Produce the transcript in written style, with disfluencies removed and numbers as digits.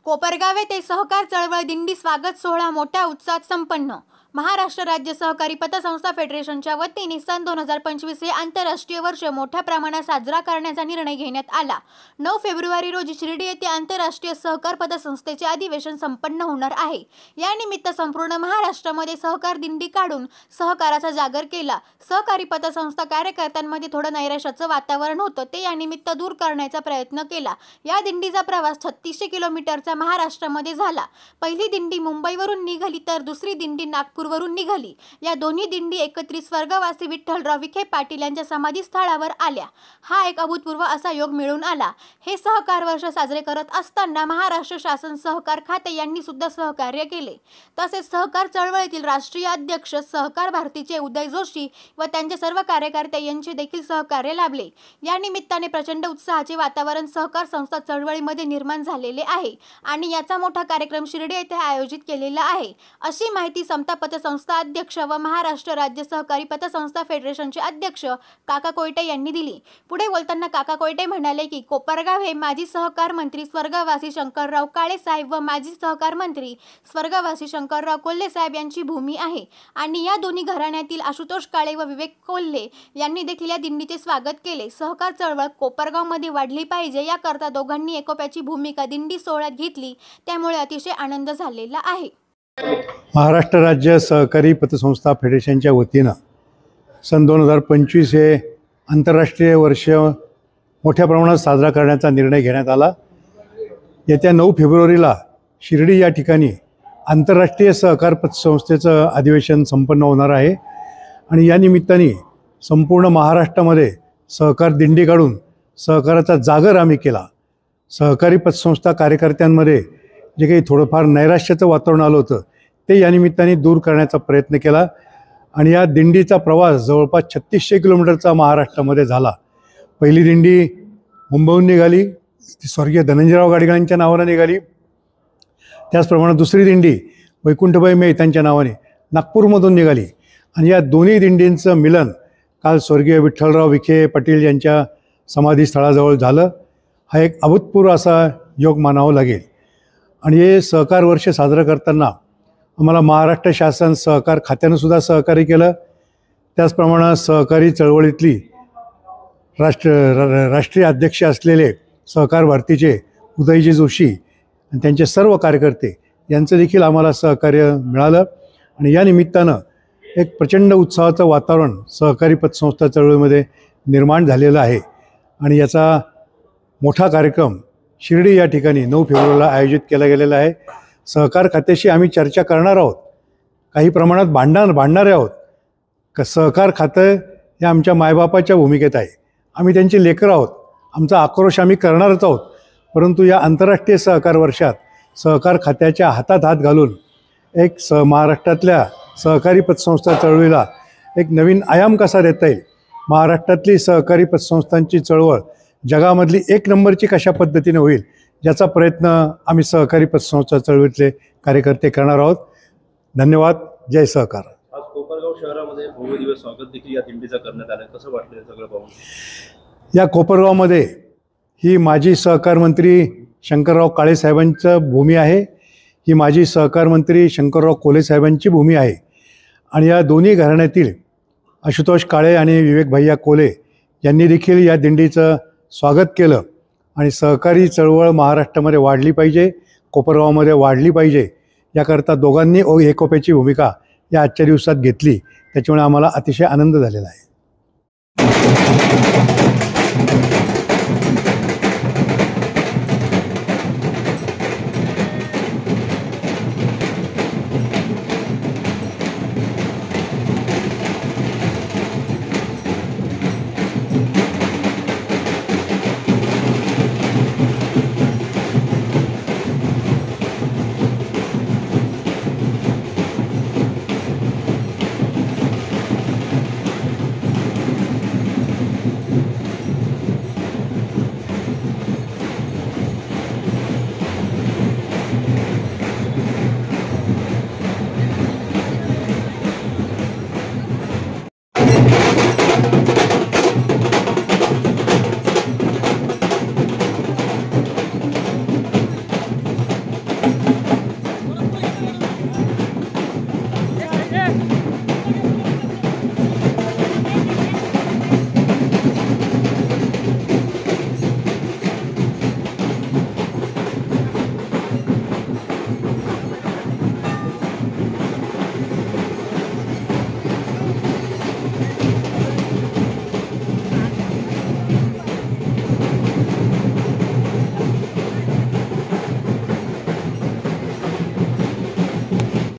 कोपरगाव येथे सहकार चळवळ दिंडी स्वागत सोहळा मोठ्या उत्साहात संपन्न। महाराष्ट्र राज्य सहकारी पतसंस्था फेडरेशनच्या वतीने सन 2025 हे आंतरराष्ट्रीय वर्ष मोठ्या प्रमाणात साजरा करण्याचा निर्णय घेण्यात आला। 9 फेब्रुवारी रोजी शिर्डी येथे आंतरराष्ट्रीय सहकार पतसंस्थेचे अधिवेशन संपन्न होणार आहे। या निमित्त संपूर्ण महाराष्ट्रामध्ये सहकार दिंडी काढून सहकाराचा जागर केला। सहकारी पतसंस्था कार्यकर्त्यांमध्ये थोडं नैराश्याचं वातावरण होतं, ते या निमित्त दूर करण्याचा प्रयत्न केला। या दिंडीचा प्रवास 3600 किलोमीटरचा महाराष्ट्रामध्ये झाला। पहिली दिंडी मुंबईवरून निघाली तर दुसरी दिंडी नागपूरवरून निघाली। या दोन्ही दिंडी एकत्रित स्वर्गवासी विठ्ठलराव विखे पाटील यांच्या समाधीस्थळावर आल्या। हा एक अभूतपूर्व असा योग मिळून आला। हे सहकार वर्ष साजरे करत असताना महाराष्ट्र शासन सहकार खाते यांनी सुद्धा सहकार्य केले। तसेच सहकार चळवळीतील राष्ट्रीय अध्यक्ष सहकार भारतीचे उदय जोशी व त्यांचे सर्व कार्यकर्ते यांचे देखील सहकार्य लाभले। या निमित्ताने प्रचंड उत्साहाचे वातावरण सहकार संस्था चळवळीमध्ये निर्माण झालेले आहे आणि याचा मोठा कार्यक्रम शिर्डी येथे आयोजित केलेला आहे, अशी माहिती समता पतसंस्था अध्यक्ष व महाराष्ट्र राज्य सहकारी पतसंस्था फेडरेशनचे अध्यक्ष काका कोयटे यांनी दिली। पुढे बोलताना काका कोयटे म्हणाले की कोपरगाव हे माजी सहकार मंत्री स्वर्गवासी शंकरराव काळे साहेब व माजी सहकार मंत्री स्वर्गवासी शंकरराव कोल्हे साहेब यांची भूमी आहे आणि या दोन्ही घराण्यातील आशुतोष काळे व विवेक कोल्हे यांनी देखील या दिंडीचे स्वागत केले। सहकार चळवळ कोपरगावमध्ये वाढली पाहिजे याकरता दोघांनी एकोप्याची भूमिका दिंडी सोहळ्यात घेतली, त्यामुळे अतिशय आनंद झालेला आहे। महाराष्ट्र राज्य सहकारी पतसंस्था फेडरेशनच्या वतीनं सन 2025 हे आंतरराष्ट्रीय वर्ष मोठ्या प्रमाणात साजरा करण्याचा निर्णय घेण्यात आला। येत्या 9 फेब्रुवारीला शिर्डी या ठिकाणी आंतरराष्ट्रीय सहकार पतसंस्थेचं अधिवेशन संपन्न होणार आहे आणि या निमित्ताने संपूर्ण महाराष्ट्रामध्ये सहकार दिंडी काढून सहकाराचा जागर आम्ही केला। सहकारी पतसंस्था कार्यकर्त्यांमध्ये जे काही थोडंफार नैराश्याचं वातावरण आलं होतं ते या निमित्ताने दूर करण्याचा प्रयत्न केला आणि या दिंडीचा प्रवास जवळपास 3600 किलोमीटरचा महाराष्ट्रामध्ये झाला। पहिली दिंडी मुंबईहून निघाली, ती स्वर्गीय धनंजयराव गाडगीळांच्या नावाने निघाली। त्याचप्रमाणे दुसरी दिंडी वैकुंठभाई मेहता यांच्या नावाने नागपूरमधून निघाली आणि या दोन्ही दिंडींचं मिलन काल स्वर्गीय विठ्ठलराव विखे पाटील यांच्या समाधीस्थळाजवळ झालं। हा एक अभूतपूर्व असा योग मानावा लागेल आणि हे सहकार वर्ष साजरं करताना आम्हाला महाराष्ट्र शासन सहकार खात्यानं सुद्धा सहकार्य केलं। त्याचप्रमाणे सहकारी चळवळीतली राष्ट्रीय अध्यक्ष असलेले सहकार भारतीचे उदयजी जोशी आणि त्यांचे सर्व कार्यकर्ते यांचं देखील आम्हाला सहकार्य मिळालं आणि या निमित्तानं एक प्रचंड उत्साहाचं वातावरण सहकारी पतसंस्था चळवळीमध्ये निर्माण झालेलं आहे आणि याचा मोठा कार्यक्रम शिर्डी या ठिकाणी 9 फेब्रुवारीला आयोजित केला गेलेला आहे। सहकार खात्याशी आम्ही चर्चा करणार आहोत, काही प्रमाणात भांडणार आहोत। सहकार खातं हे आमच्या मायबापाच्या भूमिकेत आहे, आम्ही त्यांची लेकरं आहोत, आमचा आक्रोश आम्ही करणारच आहोत। परंतु या आंतरराष्ट्रीय सहकार वर्षात सहकार खात्याच्या हातात हात घालून एक महाराष्ट्रातल्या सहकारी पतसंस्था चळवळीला एक नवीन आयाम कसा देता येईल, महाराष्ट्रातली सहकारी पतसंस्थांची चळवळ जगामधली 1 नंबरची कशा पद्धतीने होईल, याचा प्रयत्न आम्ही सहकारी पतसंस्था चळवळीतले कार्यकर्ते करणार आहोत। धन्यवाद। जय सहकार। आज कोपरगाव शहरामध्ये भव्य दिवस स्वागत देखील या दिंडीचं करण्यात आलं, कसं वाटलं सगळं पाहून? या कोपरगावमध्ये ही माजी सहकार मंत्री शंकरराव काळे साहेबांचं भूमी आहे, ही माजी सहकार मंत्री शंकरराव कोल्हे साहेबांची भूमी आहे आणि या दोन्ही घराण्यातील आशुतोष काळे आणि विवेक भैया कोल्हे यांनी देखील या दिंडीचं स्वागत केलं आणि सहकारी चळवळ महाराष्ट्रामध्ये वाढली पाहिजे, कोपरगावमध्ये वाढली पाहिजे याकरता दोघांनी एकोप्याची भूमिका या आजच्या दिवसात घेतली, त्याच्यामुळे आम्हाला अतिशय आनंद झालेला आहे।